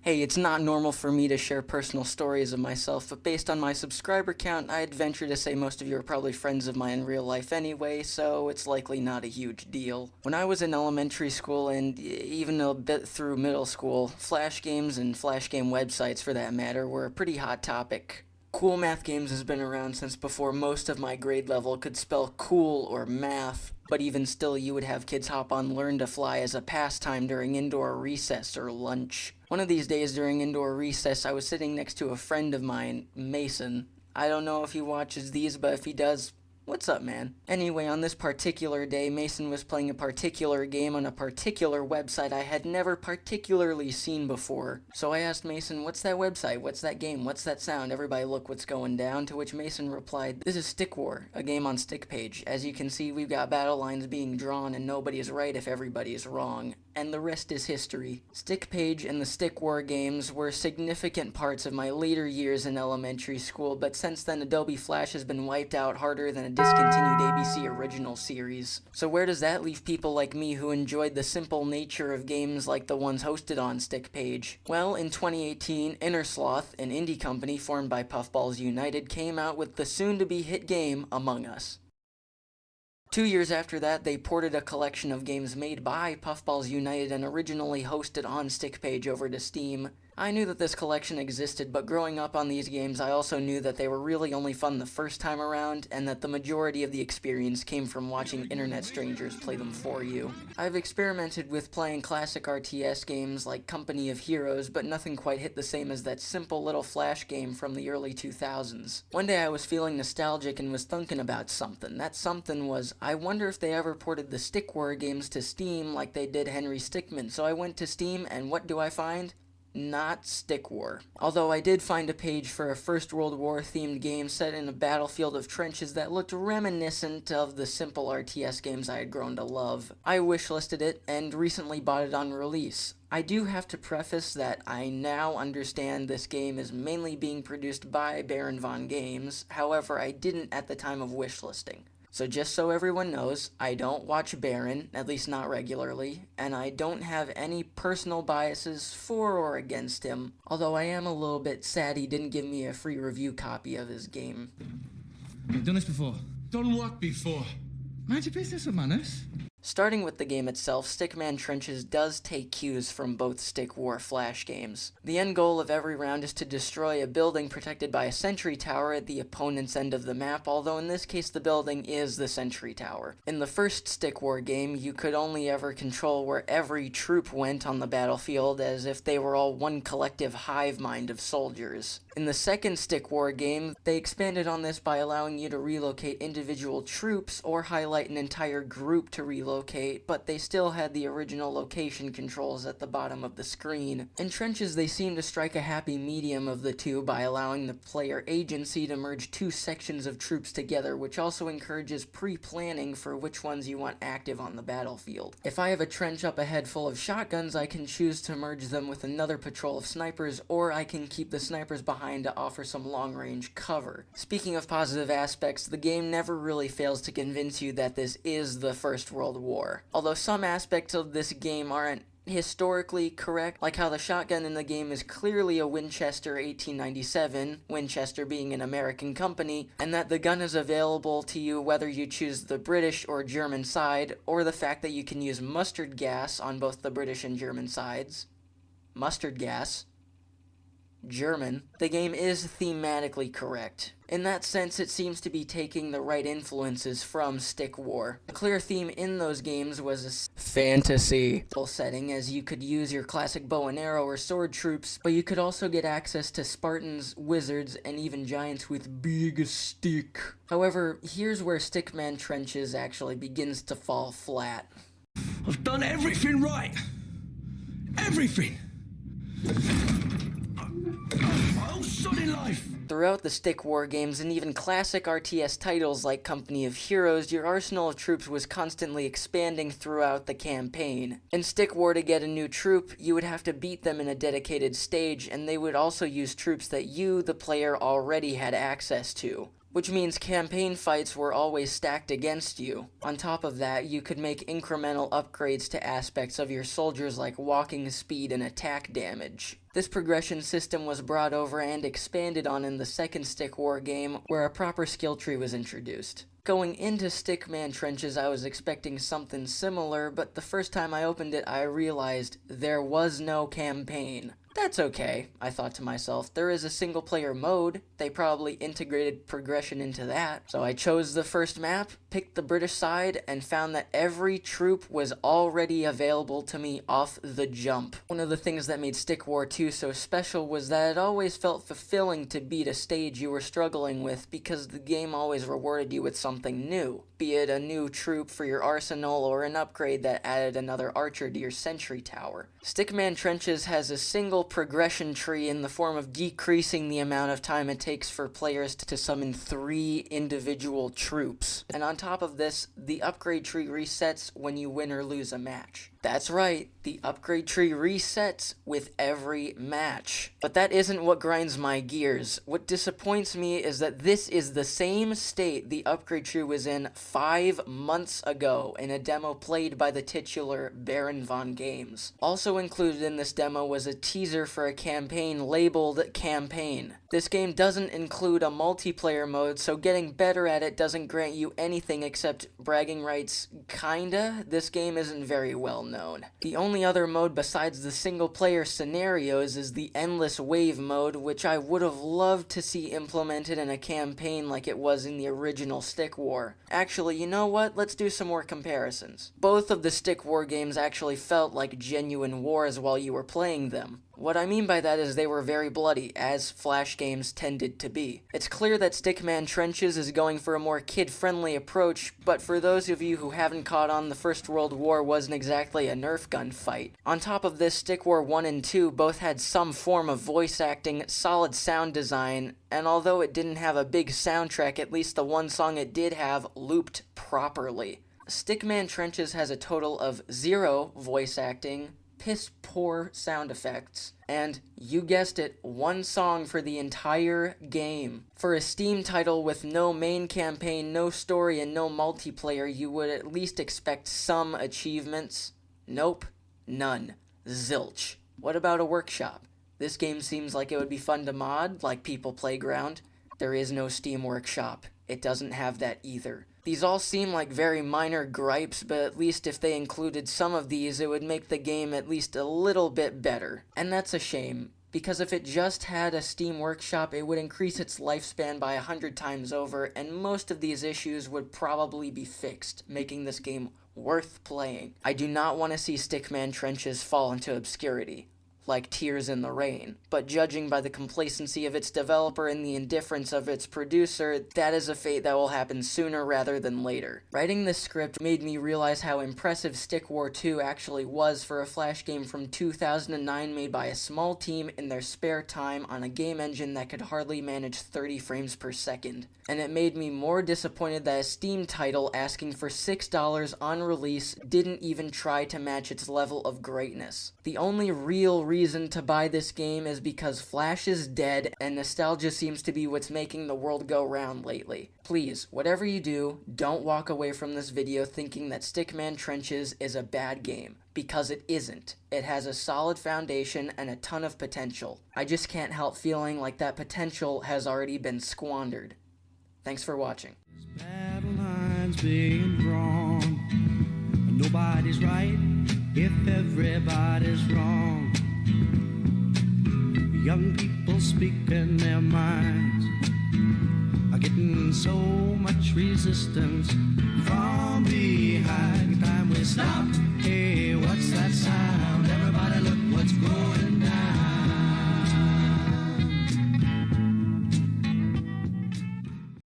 Hey, it's not normal for me to share personal stories of myself, but based on my subscriber count, I'd venture to say most of you are probably friends of mine in real life anyway, so it's likely not a huge deal. When I was in elementary school and even a bit through middle school, flash games and flash game websites for that matter were a pretty hot topic. Cool Math Games has been around since before most of my grade level could spell cool or math, but even still you would have kids hop on Learn to Fly as a pastime during indoor recess or lunch. One of these days during indoor recess, I was sitting next to a friend of mine, Mason. I don't know if he watches these, but if he does, what's up, man? Anyway, on this particular day, Mason was playing a particular game on a particular website I had never particularly seen before. So I asked Mason, what's that website? What's that game? What's that sound? Everybody look what's going down, to which Mason replied, this is Stick War, a game on Stickpage. As you can see, we've got battle lines being drawn and nobody is right if everybody is wrong. And the rest is history. Stickpage and the Stick War games were significant parts of my later years in elementary school, but since then Adobe Flash has been wiped out harder than a discontinued ABC original series. So where does that leave people like me who enjoyed the simple nature of games like the ones hosted on Stickpage? Well, in 2018, Innersloth, an indie company formed by Puffballs United, came out with the soon-to-be hit game Among Us. 2 years after that, they ported a collection of games made by Puffballs United and originally hosted on Stickpage over to Steam. I knew that this collection existed, but growing up on these games, I also knew that they were really only fun the first time around, and that the majority of the experience came from watching internet strangers play them for you. I've experimented with playing classic RTS games like Company of Heroes, but nothing quite hit the same as that simple little flash game from the early 2000s. One day I was feeling nostalgic and was thinking about something. That something was, I wonder if they ever ported the Stick War games to Steam like they did Henry Stickmin. So I went to Steam, and what do I find? Not Stick War. Although I did find a page for a First World War themed game set in a battlefield of trenches that looked reminiscent of the simple RTS games I had grown to love. I wishlisted it and recently bought it on release. I do have to preface that I now understand this game is mainly being produced by Baron Von Games, however I didn't at the time of wishlisting. So just so everyone knows, I don't watch Baron, at least not regularly, and I don't have any personal biases for or against him, although I am a little bit sad he didn't give me a free review copy of his game. You've done this before. Done what before? Mind your business, Manus. Starting with the game itself, Stickman Trenches does take cues from both Stick War Flash games. The end goal of every round is to destroy a building protected by a sentry tower at the opponent's end of the map, although in this case the building is the sentry tower. In the first Stick War game, you could only ever control where every troop went on the battlefield, as if they were all one collective hive mind of soldiers. In the second Stick War game, they expanded on this by allowing you to relocate individual troops or highlight an entire group to relocate, but they still had the original location controls at the bottom of the screen. In Trenches, they seem to strike a happy medium of the two by allowing the player agency to merge two sections of troops together, which also encourages pre-planning for which ones you want active on the battlefield. If I have a trench up ahead full of shotguns, I can choose to merge them with another patrol of snipers, or I can keep the snipers behind to offer some long-range cover. Speaking of positive aspects, the game never really fails to convince you that this is the First World War. Although some aspects of this game aren't historically correct, like how the shotgun in the game is clearly a Winchester 1897, Winchester being an American company, and that the gun is available to you whether you choose the British or German side, or the fact that you can use mustard gas on both the British and German sides. Mustard gas. German. The game is thematically correct. In that sense, it seems to be taking the right influences from Stick War. A clear theme in those games was a fantasy setting, as you could use your classic bow and arrow or sword troops, but you could also get access to Spartans, wizards, and even giants with big stick. However, here's where Stickman Trenches actually begins to fall flat. I've done everything right. Everything. My whole shot in life. Throughout the Stick War games and even classic RTS titles like Company of Heroes, your arsenal of troops was constantly expanding throughout the campaign. In Stick War, to get a new troop, you would have to beat them in a dedicated stage, and they would also use troops that you, the player, already had access to. which means campaign fights were always stacked against you. On top of that, you could make incremental upgrades to aspects of your soldiers like walking speed and attack damage. This progression system was brought over and expanded on in the second Stick War game, where a proper skill tree was introduced. Going into Stickman Trenches, I was expecting something similar, but the first time I opened it, I realized there was no campaign. That's okay, I thought to myself. There is a single-player mode. They probably integrated progression into that. So I chose the first map, picked the British side, and found that every troop was already available to me off the jump. One of the things that made Stick War 2 so special was that it always felt fulfilling to beat a stage you were struggling with, because the game always rewarded you with something new, be it a new troop for your arsenal or an upgrade that added another archer to your sentry tower. Stickman Trenches has a single progression tree in the form of decreasing the amount of time it takes for players to summon 3 individual troops. And on top of this, the upgrade tree resets when you win or lose a match. That's right, the upgrade tree resets with every match. But that isn't what grinds my gears. What disappoints me is that this is the same state the upgrade tree was in 5 months ago in a demo played by the titular Baron von Games. Also included in this demo was a teaser for a campaign labeled Campaign. This game doesn't include a multiplayer mode, so getting better at it doesn't grant you anything except bragging rights, kinda. This game isn't very well known. The only other mode besides the single-player scenarios is the Endless Wave mode, which I would have loved to see implemented in a campaign like it was in the original Stick War. Actually, you know what? Let's do some more comparisons. Both of the Stick War games actually felt like genuine wars while you were playing them. What I mean by that is they were very bloody, as Flash games tended to be. It's clear that Stickman Trenches is going for a more kid-friendly approach, but for those of you who haven't caught on, the First World War wasn't exactly a Nerf gun fight. On top of this, Stick War 1 and 2 both had some form of voice acting, solid sound design, and although it didn't have a big soundtrack, at least the one song it did have looped properly. Stickman Trenches has a total of 0 voice acting, piss-poor sound effects, and, you guessed it, 1 song for the entire game. For a Steam title with no main campaign, no story, and no multiplayer, you would at least expect some achievements. Nope, none. Zilch. What about a workshop? This game seems like it would be fun to mod, like People Playground. There is no Steam Workshop. It doesn't have that either. These all seem like very minor gripes, but at least if they included some of these, it would make the game at least a little bit better. And that's a shame, because if it just had a Steam Workshop, it would increase its lifespan by 100 times over, and most of these issues would probably be fixed, making this game worth playing. I do not want to see Stickman Trenches fall into obscurity, like Tears in the Rain, but judging by the complacency of its developer and the indifference of its producer, that is a fate that will happen sooner rather than later. Writing this script made me realize how impressive Stick War 2 actually was for a Flash game from 2009 made by a small team in their spare time on a game engine that could hardly manage 30 frames per second. And it made me more disappointed that a Steam title asking for $6 on release didn't even try to match its level of greatness. The only real reason to buy this game is because Flash is dead and nostalgia seems to be what's making the world go round lately. Please, whatever you do, don't walk away from this video thinking that Stickman Trenches is a bad game, because it isn't. It has a solid foundation and a ton of potential. I just can't help feeling like that potential has already been squandered. Thanks for watching. Battle lines being drawn. Nobody's right if everybody's wrong. Young people speaking their minds are getting so much resistance from